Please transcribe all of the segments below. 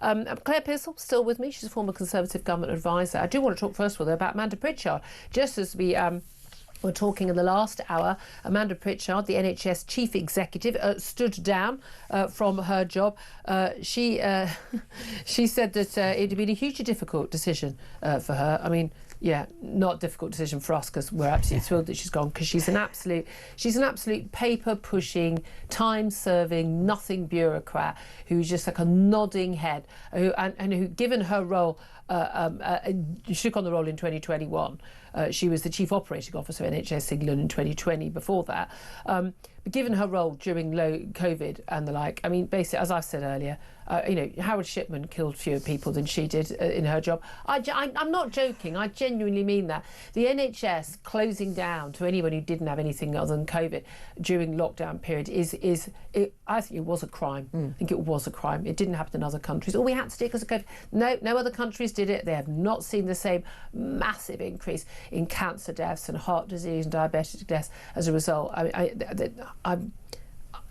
Claire Pearsall, still with me. She's a former Conservative government advisor. I do want to talk first with her about Amanda Pritchard. Just as we were talking in the last hour, Amanda Pritchard, the NHS chief executive, stood down from her job. She said that it had been a hugely difficult decision for her. I mean, yeah, not a difficult decision for us because we're absolutely thrilled that she's gone, because she's an absolute paper-pushing, time-serving, nothing bureaucrat who's just like a nodding head, and who, given her role, she took on the role in 2021. She was the Chief Operating Officer of NHS England in 2020 before that. But given her role during COVID and the like, I mean, basically, as I said earlier, Howard Shipman killed fewer people than she did in her job. I'm not joking. I genuinely mean that. The NHS closing down to anyone who didn't have anything other than COVID during lockdown period I think it was a crime. I think it was a crime. It didn't happen in other countries. All we had to do because of COVID. No other countries did it. They have not seen the same massive increase in cancer deaths and heart disease and diabetic deaths as a result.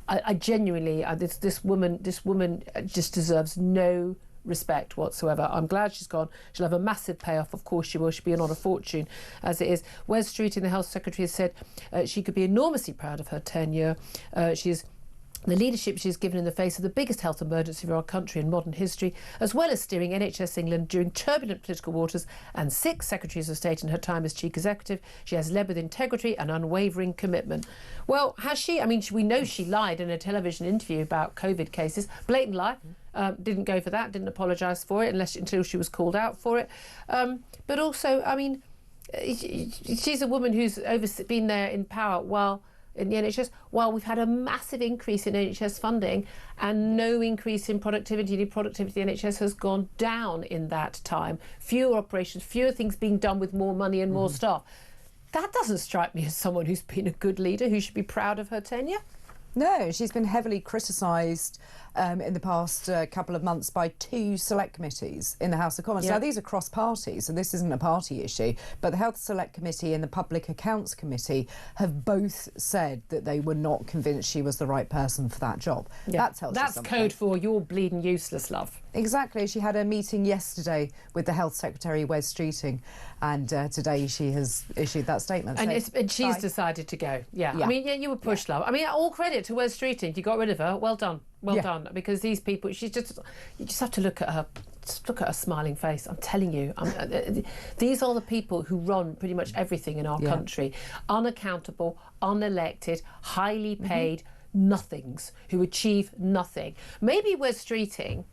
I genuinely, this woman just deserves no respect whatsoever. I'm glad she's gone. She'll have a massive payoff, of course she will. She'll be on a fortune as it is. Wes Streeting, the Health Secretary, has said she could be enormously proud of her tenure. The leadership she's given in the face of the biggest health emergency for our country in modern history, as well as steering NHS England during turbulent political waters and 6 Secretaries of State in her time as Chief Executive. She has led with integrity and unwavering commitment. Well, has she? I mean, we know she lied in a television interview about COVID cases. Blatant lie. Didn't go for that, didn't apologise for it until she was called out for it. But also, I mean, she's a woman who's been there in power in the NHS, while we've had a massive increase in NHS funding and no increase in productivity. The productivity of the NHS has gone down in that time. Fewer operations, fewer things being done with more money and more staff. That doesn't strike me as someone who's been a good leader, who should be proud of her tenure. No, she's been heavily criticised in the past couple of months by 2 select committees in the House of Commons. Now, these are cross-party, so this isn't a party issue, but the Health Select Committee and the Public Accounts Committee have both said that they were not convinced she was the right person for that job. Yeah. That tells you something. That's code for you're bleeding useless, love. Exactly. She had a meeting yesterday with the Health Secretary Wes Streeting, and today she has issued that statement. And she's decided to go. Yeah. I mean, you were pushed, love. I mean, all credit to Wes Streeting. You got rid of her. Well done. Well done. Because these people, you just have to look at her. Just look at her smiling face. I'm telling you, these are the people who run pretty much everything in our country. Unaccountable, unelected, highly paid nothings who achieve nothing. Maybe Wes Streeting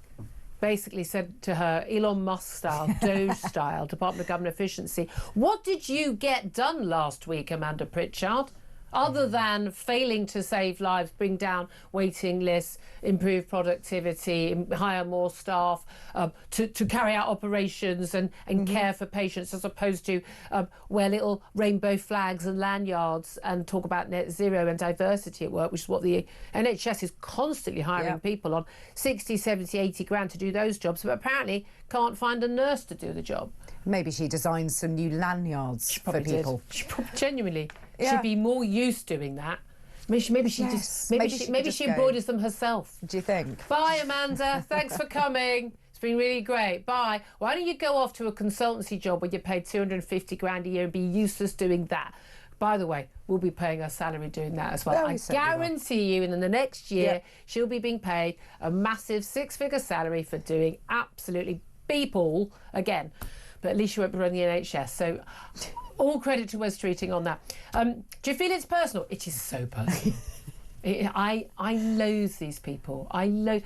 basically said to her, Elon Musk style, Doge style, Department of Government Efficiency, what did you get done last week, Amanda Pritchard? Other than failing to save lives, bring down waiting lists, improve productivity, hire more staff, to carry out operations and care for patients, as opposed to wear little rainbow flags and lanyards and talk about net zero and diversity at work, which is what the NHS is constantly hiring people on, 60, 70, 80 grand to do those jobs, but apparently can't find a nurse to do the job. Maybe she designed some new lanyards for people. She probably genuinely should be more used to doing that. Maybe she embroiders them herself. Do you think? Bye, Amanda. Thanks for coming. It's been really great. Bye. Why don't you go off to a consultancy job where you're paid 250 grand a year and be useless doing that? By the way, we'll be paying her salary doing that as well. I guarantee you in the next year she'll be being paid a massive 6-figure salary for doing absolutely beep all again. But at least you won't be running the NHS. So all credit to Wes Streeting on that. Do you feel it's personal? It is so personal. I loathe these people. I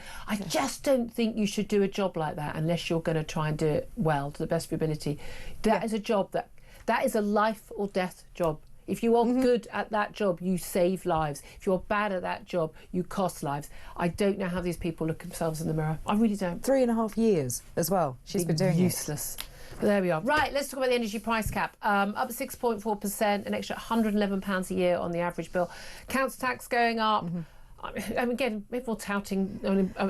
just don't think you should do a job like that unless you're going to try and do it well, to the best of your ability. That is a job that is a life or death job. If you are good at that job, you save lives. If you're bad at that job, you cost lives. I don't know how these people look themselves in the mirror. I really don't. 3.5 years as well. She's been doing useless. But there we are. Right, let's talk about the energy price cap. Up 6.4%, an extra £111 a year on the average bill. Council tax going up. again, people touting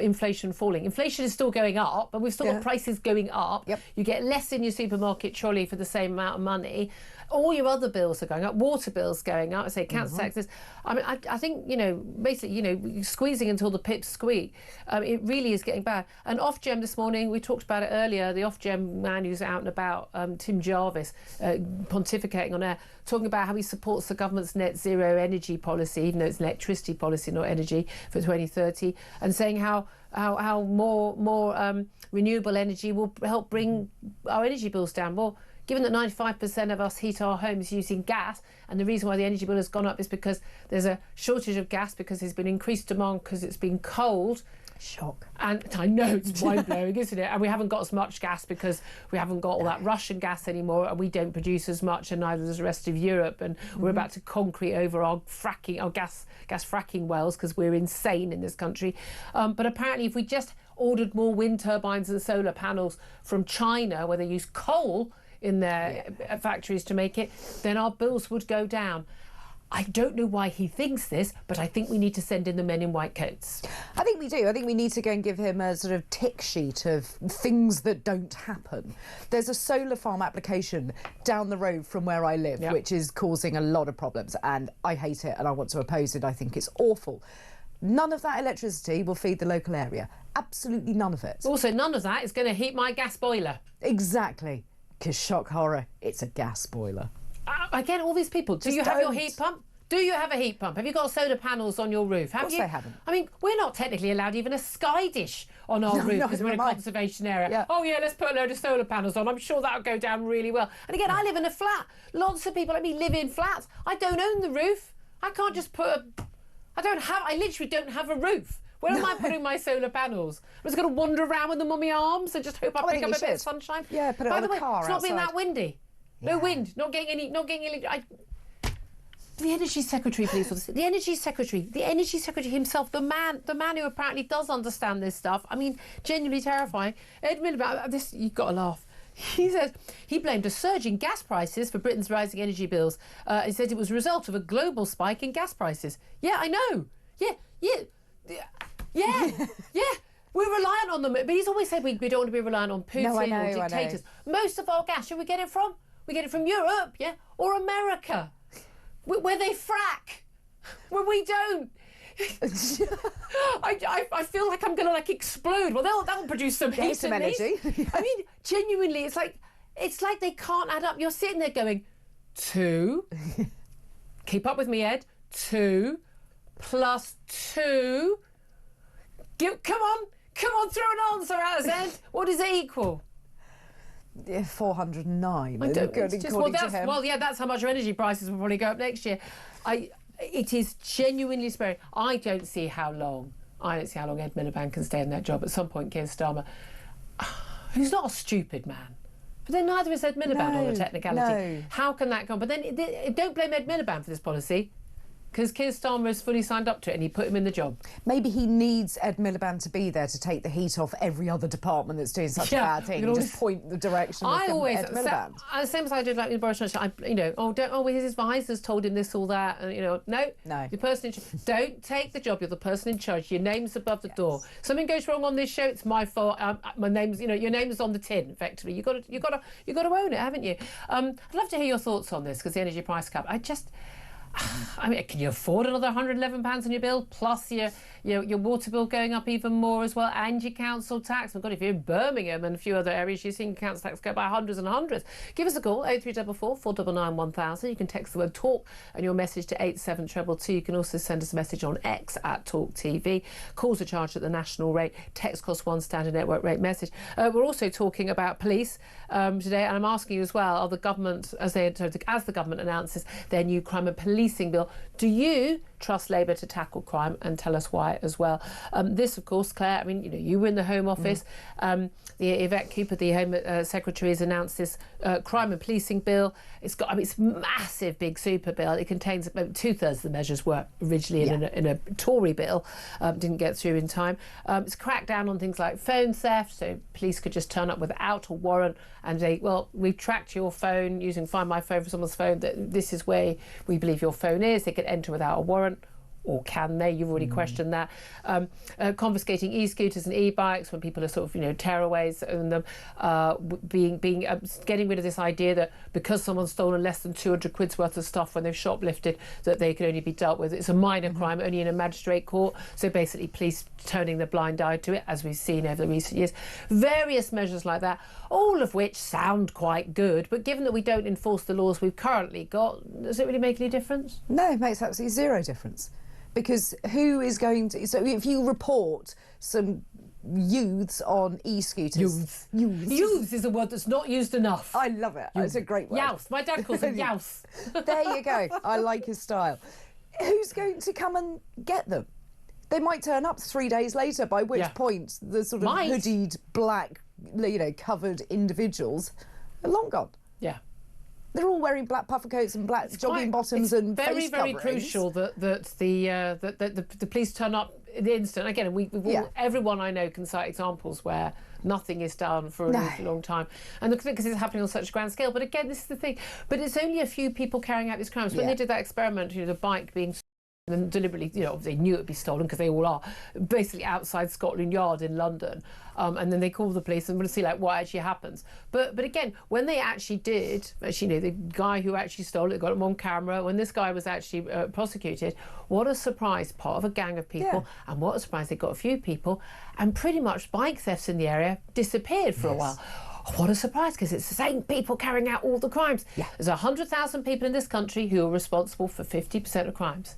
inflation falling. Inflation is still going up, but we've still got prices going up. Yep. You get less in your supermarket trolley for the same amount of money. All your other bills are going up. Water bills going up. I say council taxes. I mean, I think, basically, squeezing until the pips squeak. It really is getting bad. And Ofgem this morning, we talked about it earlier, the Ofgem man who's out and about, Tim Jarvis, pontificating on air, talking about how he supports the government's net zero energy policy, even though it's an electricity policy, not energy, for 2030, and saying how more renewable energy will help bring our energy bills down. Well, given that 95% of us heat our homes using gas, and the reason why the energy bill has gone up is because there's a shortage of gas because there's been increased demand because it's been cold. Shock. And I know, it's mind-blowing, isn't it? And we haven't got as much gas because we haven't got all that Russian gas anymore, and we don't produce as much, and neither does the rest of Europe. And we're about to concrete over our gas fracking wells because we're insane in this country. But apparently, if we just ordered more wind turbines and solar panels from China, where they use coal in their factories to make it, then our bills would go down. I don't know why he thinks this, but I think we need to send in the men in white coats. I think we do. I think we need to go and give him a sort of tick sheet of things that don't happen. There's a solar farm application down the road from where I live, which is causing a lot of problems, and I hate it and I want to oppose it. I think it's awful. None of that electricity will feed the local area. Absolutely none of it. Also, none of that is going to heat my gas boiler. Exactly. Because shock horror, it's a gas boiler. Again, all these people, do you have your heat pump? Do you have a heat pump? Have you got solar panels on your roof? Of course they haven't. I mean, we're not technically allowed even a sky dish on our roof because we're in a conservation area. Yeah. Oh yeah, let's put a load of solar panels on. I'm sure that'll go down really well. And again, I live in a flat. Lots of people like me live in flats. I don't own the roof. I can't just put I literally don't have a roof. Where am I putting my solar panels? I'm just going to wander around with them on my arms and just hope I pick up a bit of sunshine. Yeah, put it By on the way, car it's not outside. been that windy. No wind, not getting any. The Energy Secretary, please. The Energy Secretary himself, the man who apparently does understand this stuff. I mean, genuinely terrifying. Ed Miliband, this, you've got to laugh. He says he blamed a surge in gas prices for Britain's rising energy bills. He said it was a result of a global spike in gas prices. Yeah, I know. Yeah. We're reliant on them. But he's always said we don't want to be reliant on Putin or dictators. Most of our gas, where we get it from? We get it from Europe, or America, where they frack, where we don't. I feel like I'm going to explode. Well, that will produce some heat some in energy. I mean, genuinely, it's like they can't add up. You're sitting there going, 2. Keep up with me, Ed. 2 plus 2. Come on, throw an answer at us, Ed. What does it equal? 409. That's how much your energy prices will probably go up next year. It is genuinely scary. I don't see how long Ed Miliband can stay in that job. At some point, Keir Starmer, who's not a stupid man, but then neither is Ed Miliband on the technicality. No. How can that go? But then don't blame Ed Miliband for this policy, because Keir Starmer has fully signed up to it and he put him in the job. Maybe he needs Ed Miliband to be there to take the heat off every other department that's doing such a bad thing and just point the direction of Ed Miliband. Same as I did with Boris Johnson. His advisors told him this, all that. And, no. The person don't take the job. You're the person in charge. Your name's above the door. Something goes wrong on this show, it's my fault. My name's, your name is on the tin. Effectively, you got to own it, haven't you? I'd love to hear your thoughts on this, because the energy price cap. Can you afford another £111 on your bill, plus your water bill going up even more as well, and your council tax? My God, if you're in Birmingham and a few other areas, you're seeing council tax go by hundreds and hundreds. Give us a call, 0344 499 1000. You can text the word TALK and your message to 87222. You can also send us a message on X at TalkTV. Calls are charged at the national rate. Text costs £1, standard network rate message. We're also talking about police today, and I'm asking you as well, are the government, as the government announces their new crime and policing bill, do you trust Labour to tackle crime? And tell us why as well. This, of course, Claire, you were in the Home Office. Yvette Cooper, the Home Secretary, has announced this crime and policing bill. It's massive, big super bill. It contains about 2/3 of the measures were originally in a Tory bill, didn't get through in time. It's cracked down on things like phone theft, so police could just turn up without a warrant and say, well, we've tracked your phone using Find My Phone from someone's phone, that this is where we believe your phone is. They could enter without a warrant. or can they? You've already questioned that. Confiscating e-scooters and e-bikes when people are sort of, tearaways own them. Getting rid of this idea that because someone's stolen less than 200 quid's worth of stuff when they've shoplifted, that they can only be dealt with. It's a minor crime, only in a magistrate court. So basically, police turning the blind eye to it, as we've seen over the recent years. Various measures like that, all of which sound quite good, but given that we don't enforce the laws we've currently got, does it really make any difference? No, it makes absolutely zero difference. Because who is going to... So if you report some youths on e-scooters... Youths is a word that's not used enough. I love it. It's a great word. Youse. My dad calls them youse. There you go. I like his style. Who's going to come and get them? They might turn up 3 days later, by which point the sort of hoodied, black, covered individuals are long gone. Yeah. They're all wearing black puffer coats and black jogging bottoms and face coverings. Very crucial that the police turn up in the instant. Again, everyone I know can cite examples where nothing is done for a long time, and because it's happening on such a grand scale. But again, this is the thing. But it's only a few people carrying out these crimes. When they did that experiment, the bike being and deliberately, they knew it'd be stolen because they all are, basically outside Scotland Yard in London, and then they call the police and want to see what actually happens. But again, when they actually did, the guy who actually stole it got him on camera. When this guy was actually prosecuted, what a surprise! Part of a gang of people, and what a surprise they got a few people, and pretty much bike thefts in the area disappeared for a while. What a surprise, because it's the same people carrying out all the crimes. There's 100,000 people in this country who are responsible for 50% of crimes.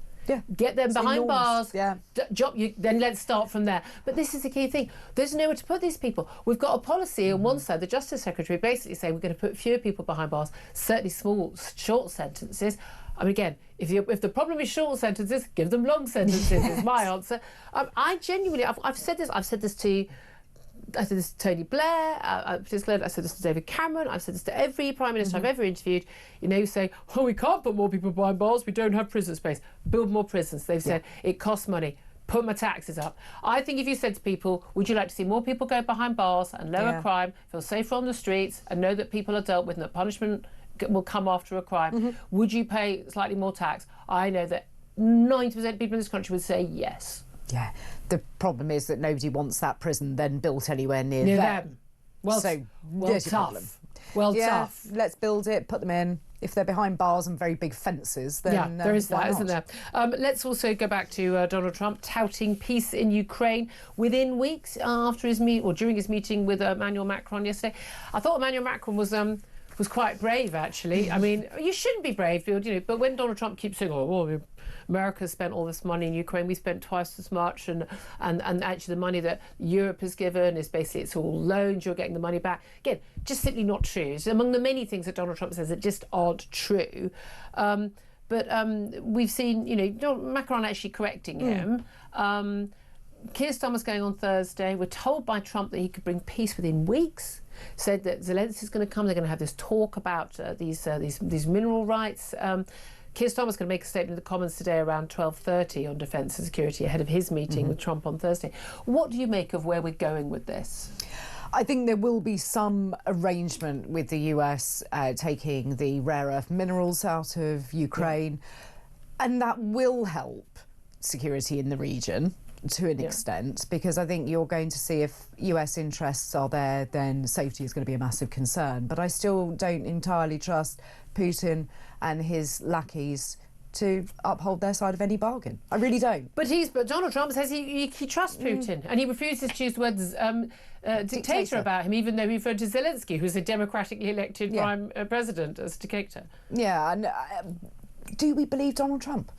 Get them behind bars, then let's start from there. But this is the key thing. There's nowhere to put these people. We've got a policy on one side, the Justice Secretary basically saying we're going to put fewer people behind bars, certainly small, short sentences. I mean, again, if the problem is short sentences, give them long sentences is my answer. I genuinely, I've said this to... I said this to Tony Blair, I said this to David Cameron, I've said this to every Prime Minister I've ever interviewed, say, we can't put more people behind bars, we don't have prison space. Build more prisons. They've said, it costs money. Put my taxes up. I think if you said to people, would you like to see more people go behind bars and lower crime, feel safer on the streets and know that people are dealt with and that punishment will come after a crime, would you pay slightly more tax? I know that 90% of people in this country would say yes. Yeah, the problem is that nobody wants that prison then built anywhere near them. Well, so tough. Tough. Let's build it, put them in. If they're behind bars and very big fences, then there is that, isn't there? Let's also go back to Donald Trump touting peace in Ukraine within weeks after his during his meeting with Emmanuel Macron yesterday. I thought Emmanuel Macron was quite brave, actually. I mean, you shouldn't be brave, but when Donald Trump keeps saying, America spent all this money in Ukraine, we spent twice as much, and actually the money that Europe has given is basically, it's all loans, you're getting the money back. Again, just simply not true. It's among the many things that Donald Trump says that just aren't true. But we've seen, Macron actually correcting him. Keir Starmer's going on Thursday. We're told by Trump that he could bring peace within weeks. Said that Zelensky's going to come. They're going to have this talk about these mineral rights. Keir Starmer's going to make a statement in the Commons today around 12:30 on defence and security ahead of his meeting with Trump on Thursday. What do you make of where we're going with this? I think there will be some arrangement with the US taking the rare earth minerals out of Ukraine, and that will help security in the region to an extent, because I think you're going to see if US interests are there, then safety is going to be a massive concern. But I still don't entirely trust Putin and his lackeys to uphold their side of any bargain. I really don't. But Donald Trump says he trusts Putin, and he refuses to use the words dictator about him, even though he referred to Zelensky, who's a democratically elected prime president, as dictator. Yeah, and do we believe Donald Trump?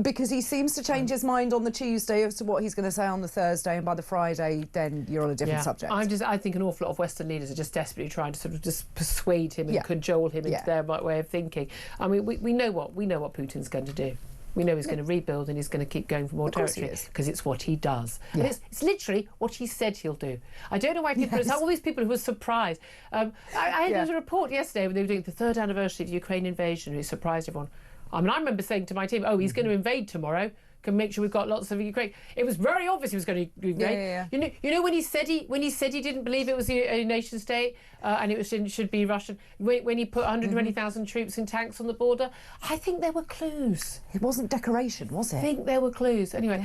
Because he seems to change his mind on the Tuesday as to what he's going to say on the Thursday, and by the Friday, then you're on a different subject. I think an awful lot of Western leaders are just desperately trying to sort of just persuade him and cajole him into their way of thinking. I mean, we know what Putin's going to do. We know he's going to rebuild and he's going to keep going for more territory because it's what he does. Yeah. And it's literally what he said he'll do. I don't know why people... It's all these people who were surprised. I had a report yesterday when they were doing the 3rd anniversary of the Ukraine invasion, who surprised everyone. I mean, I remember saying to my team, he's going to invade tomorrow. can make sure we've got lots of Ukraine. It was very obvious he was going to Ukraine. You know when he said he didn't believe it was a nation state and it should be Russian. When he put 120,000 troops in tanks on the border, I think there were clues. It wasn't decoration, was it? I think there were clues. Anyway.